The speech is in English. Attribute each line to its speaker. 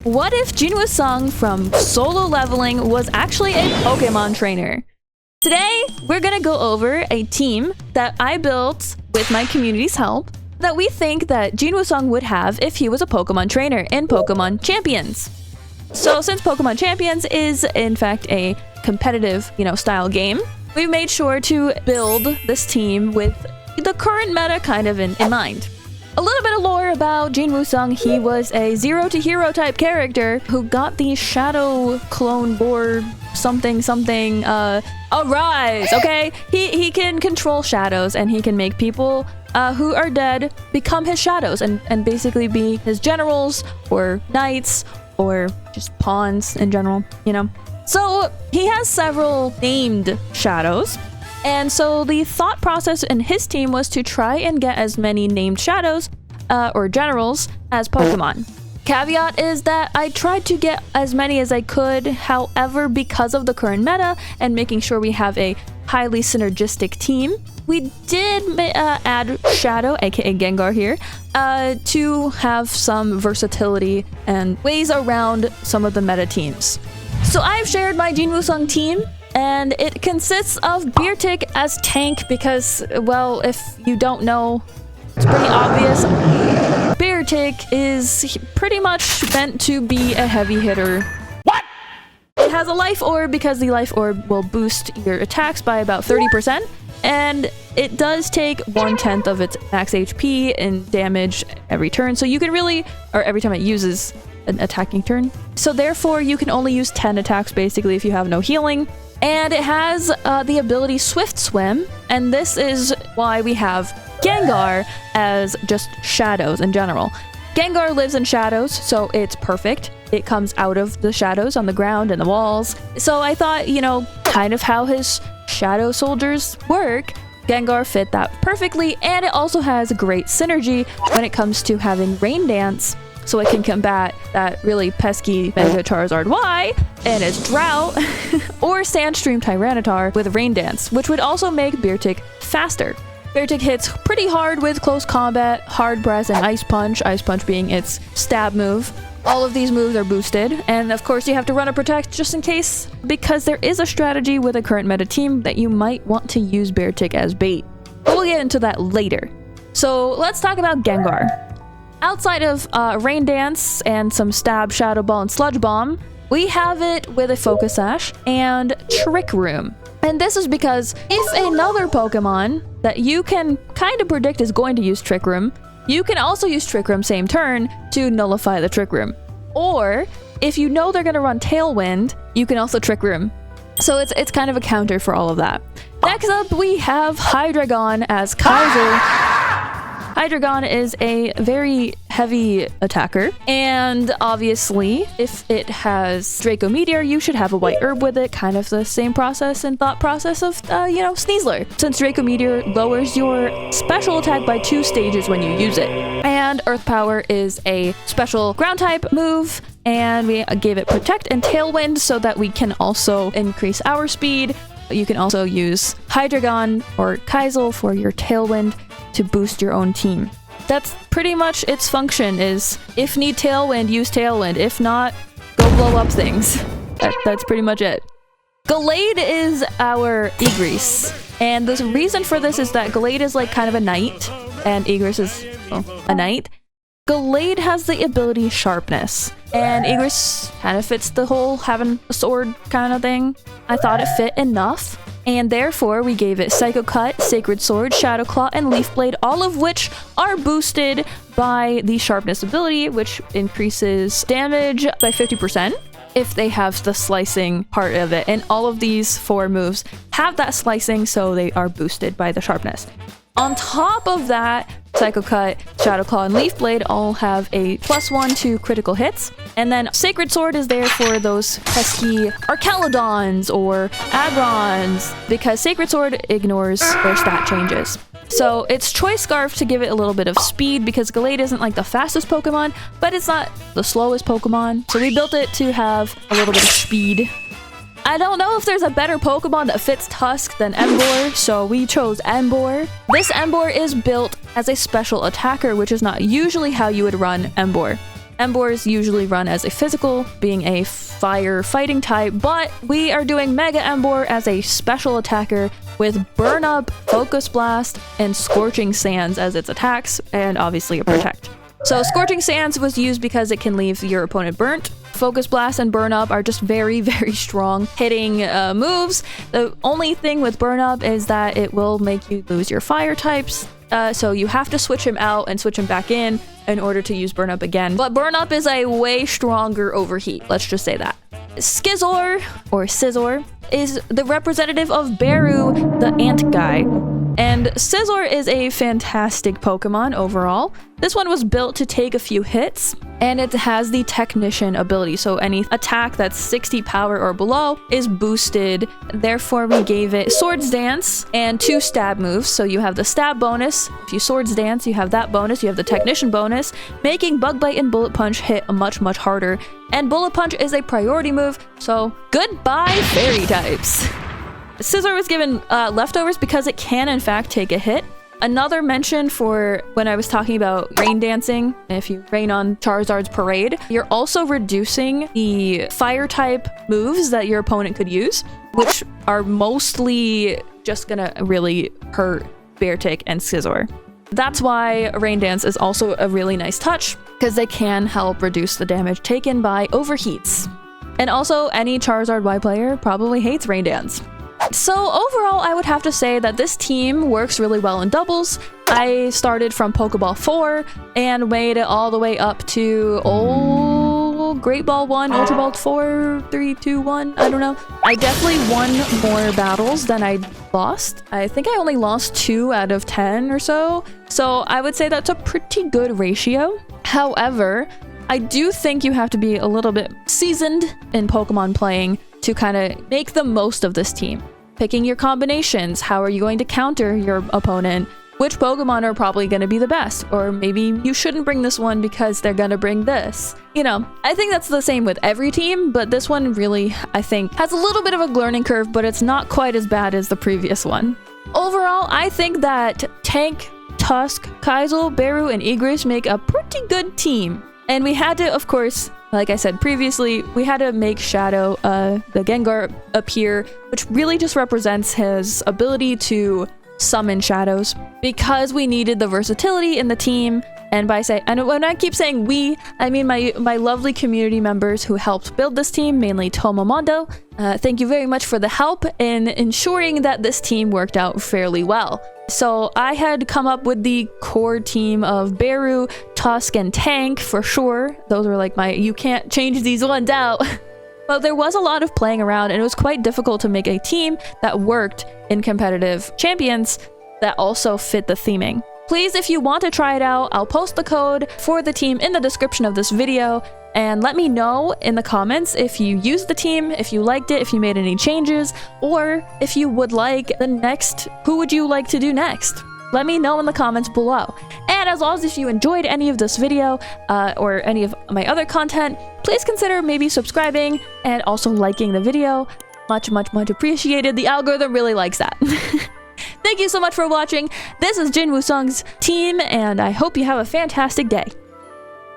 Speaker 1: What if Jinwoo Sung from Solo Leveling was actually a Pokemon trainer? Today, we're gonna go over a team that I built with my community's help that we think that Jinwoo Sung would have if he was a Pokemon trainer in Pokemon Champions. So since Pokemon Champions is in fact a competitive, style game, we made sure to build this team with the current meta kind of in mind. A little bit of lore about Jinwoo Sung. He was a zero to hero type character who got the Shadow Clone Board something arise, okay? He can control shadows and he can make people who are dead become his shadows and basically be his generals or knights or just pawns in general, So he has several named shadows. And so the thought process in his team was to try and get as many named shadows or generals as Pokemon. Caveat is that I tried to get as many as I could. However, because of the current meta and making sure we have a highly synergistic team, we did add Shadow, aka Gengar here, to have some versatility and ways around some of the meta teams. So I've shared my Jinwoo Sung team, and it consists of Beertick as tank because, well, if you don't know, it's pretty obvious. Beertick is pretty much meant to be a heavy hitter. What? It has a life orb because the life orb will boost your attacks by about 30%, and it does take 1/10 of its max HP in damage every turn, so you can really, or every time it uses an attacking turn. So therefore, you can only use 10 attacks basically if you have no healing. And it has the ability Swift Swim, and this is why we have Gengar as just shadows in general. Gengar lives in shadows, so it's perfect. It comes out of the shadows on the ground and the walls. So I thought, kind of how his shadow soldiers work, Gengar fit that perfectly, and it also has great synergy when it comes to having Rain Dance, so it can combat that really pesky Mega Charizard Y and its Drought, or Sandstream Tyranitar with Rain Dance, which would also make Beertick faster. Beertick hits pretty hard with close combat, Hard Press, and Ice Punch being its stab move. All of these moves are boosted, and of course you have to run a Protect just in case, because there is a strategy with a current meta team that you might want to use Beertick as bait. But we'll get into that later. So let's talk about Gengar. Outside of Rain Dance and some Stab, Shadow Ball, and Sludge Bomb, we have it with a Focus Sash and Trick Room. And this is because if another Pokemon that you can kind of predict is going to use Trick Room, you can also use Trick Room same turn to nullify the Trick Room. Or if you know they're going to run Tailwind, you can also Trick Room. So it's kind of a counter for all of that. Next up, we have Hydreigon as Kaiser. Hydreigon is a very heavy attacker, and obviously, if it has Draco Meteor, you should have a White Herb with it, kind of the same process and thought process of, Sneasler, since Draco Meteor lowers your special attack by 2 stages when you use it. And Earth Power is a special ground type move, and we gave it Protect and Tailwind so that we can also increase our speed. You can also use Hydreigon or Kaizel for your Tailwind to boost your own team. That's pretty much its function, is if need Tailwind, use Tailwind. If not, go blow up things. That's pretty much it. Gallade is our Igris. And the reason for this is that Gallade is like kind of a knight, and Igris is a knight. Gallade has the ability Sharpness, and Igris kind of fits the whole having a sword kind of thing. I thought it fit enough, and therefore we gave it Psycho Cut, Sacred Sword, Shadow Claw, and Leaf Blade, all of which are boosted by the Sharpness ability, which increases damage by 50% if they have the slicing part of it. And all of these 4 moves have that slicing, so they are boosted by the Sharpness. On top of that, Psycho Cut, Shadow Claw, and Leaf Blade all have a +1 to critical hits. And then Sacred Sword is there for those pesky Archelodons or Agrons, because Sacred Sword ignores their stat changes. So it's Choice Scarf to give it a little bit of speed, because Gallade isn't like the fastest Pokemon, but it's not the slowest Pokemon. So we built it to have a little bit of speed. I don't know if there's a better Pokemon that fits Tusk than Emboar, so we chose Emboar. This Emboar is built as a special attacker, which is not usually how you would run Emboar. Emboars usually run as a physical, being a fire fighting type, but we are doing Mega Emboar as a special attacker with Burn Up, Focus Blast, and Scorching Sands as its attacks, and obviously a Protect. So Scorching Sands was used because it can leave your opponent burnt. Focus Blast and Burn Up are just very, very strong hitting moves. The only thing with Burn Up is that it will make you lose your fire types. So you have to switch him out and switch him back in order to use Burn Up again. But Burn Up is a way stronger overheat, let's just say that. Skizor, or Scizor, is the representative of Beru, the ant guy. And Scizor is a fantastic Pokemon overall. This one was built to take a few hits, and it has the Technician ability, so any attack that's 60 power or below is boosted. Therefore, we gave it Swords Dance and 2 stab moves. So you have the stab bonus. If you Swords Dance, you have that bonus. You have the Technician bonus, making Bug Bite and Bullet Punch hit much, much harder. And Bullet Punch is a priority move, so goodbye Fairy types. Scizor was given leftovers because it can in fact take a hit. Another mention for when I was talking about rain dancing, if you rain on Charizard's Parade, you're also reducing the fire type moves that your opponent could use, which are mostly just gonna really hurt Beartic and Scizor. That's why Rain Dance is also a really nice touch, because they can help reduce the damage taken by overheats. And also, any Charizard Y player probably hates Rain Dance. So overall, I would have to say that this team works really well in doubles. I started from Pokeball 4 and made it all the way up to Great Ball 1, Ultra Ball 4, 3, 2, 1, I don't know. I definitely won more battles than I lost. I think I only lost 2 out of 10 or so. So I would say that's a pretty good ratio. However, I do think you have to be a little bit seasoned in Pokemon playing to kind of make the most of this team. Picking your combinations, how are you going to counter your opponent? Which Pokemon are probably going to be the best? Or maybe you shouldn't bring this one because they're going to bring this. You know, I think that's the same with every team, but this one really, I think, has a little bit of a learning curve, but it's not quite as bad as the previous one. Overall, I think that Tank, Tusk, Kaizel, Beru, and Igris make a pretty good team. And we had to, of course, like I said previously, we had to make Shadow, the Gengar, appear, which really just represents his ability to summon shadows, because we needed the versatility in the team. And when I keep saying we, I mean my lovely community members who helped build this team, mainly Tomomondo. Thank you very much for the help in ensuring that this team worked out fairly well. So I had come up with the core team of Beru, Tusk, and Tank for sure. Those were like you can't change these ones out. But there was a lot of playing around, and it was quite difficult to make a team that worked in competitive champions that also fit the theming. Please, if you want to try it out, I'll post the code for the team in the description of this video, and let me know in the comments if you used the team, if you liked it, if you made any changes, or if you would like the next, who would you like to do next? Let me know in the comments below. And as always, if you enjoyed any of this video or any of my other content, please consider maybe subscribing and also liking the video. Much, much, much appreciated. The algorithm really likes that. Thank you so much for watching. This is Jinwoo Sung's team, and I hope you have a fantastic day.